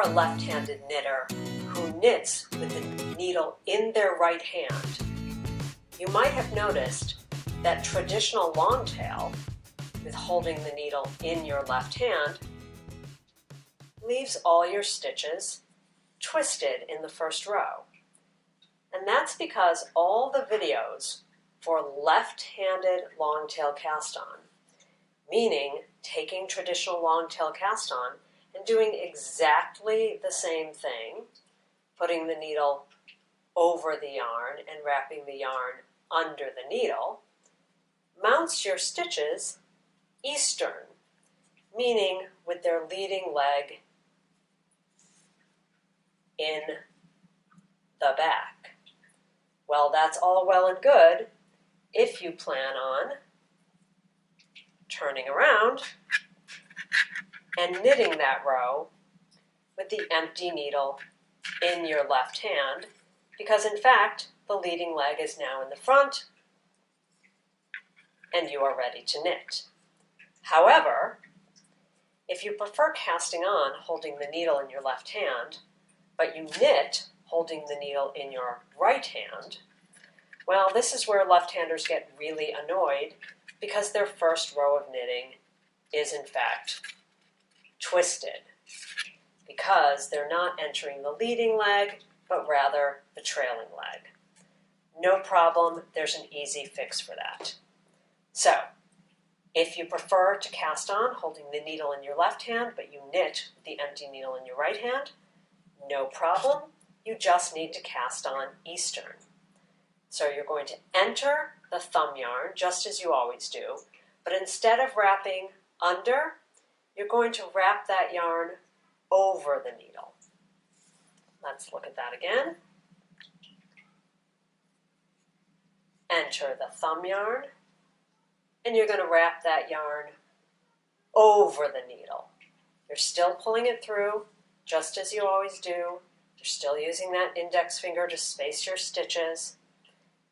a left-handed knitter who knits with the needle in their right hand, you might have noticed that traditional long tail, with holding the needle in your left hand, leaves all your stitches twisted in the first row. And that's because all the videos for left-handed long tail cast on, meaning taking traditional long tail cast on and doing exactly the same thing, putting the needle over the yarn and wrapping the yarn under the needle, mounts your stitches eastern, meaning with their leading leg in the back. Well, that's all well and good if you plan on turning around and knitting that row with the empty needle in your left hand, because in fact the leading leg is now in the front and you are ready to knit. However, if you prefer casting on holding the needle in your left hand, but you knit holding the needle in your right hand, well, this is where left-handers get really annoyed because their first row of knitting is in fact twisted, because they're not entering the leading leg, but rather the trailing leg. No problem, there's an easy fix for that. So, if you prefer to cast on holding the needle in your left hand, but you knit with the empty needle in your right hand, no problem, you just need to cast on eastern. So you're going to enter the thumb yarn just as you always do, but instead of wrapping under, you're going to wrap that yarn over the needle. Let's look at that again. Enter the thumb yarn, and you're going to wrap that yarn over the needle. You're still pulling it through, just as you always do. You're still using that index finger to space your stitches.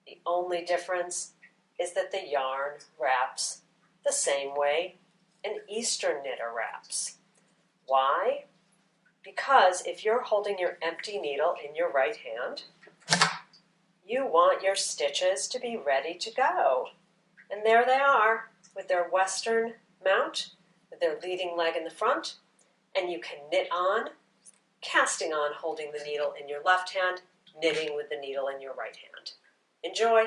The only difference is that the yarn wraps the same way an Eastern knitter wraps. Why? Because if you're holding your empty needle in your right hand, you want your stitches to be ready to go. And there they are, with their Western mount, with their leading leg in the front, and you can knit on, casting on holding the needle in your left hand, knitting with the needle in your right hand. Enjoy!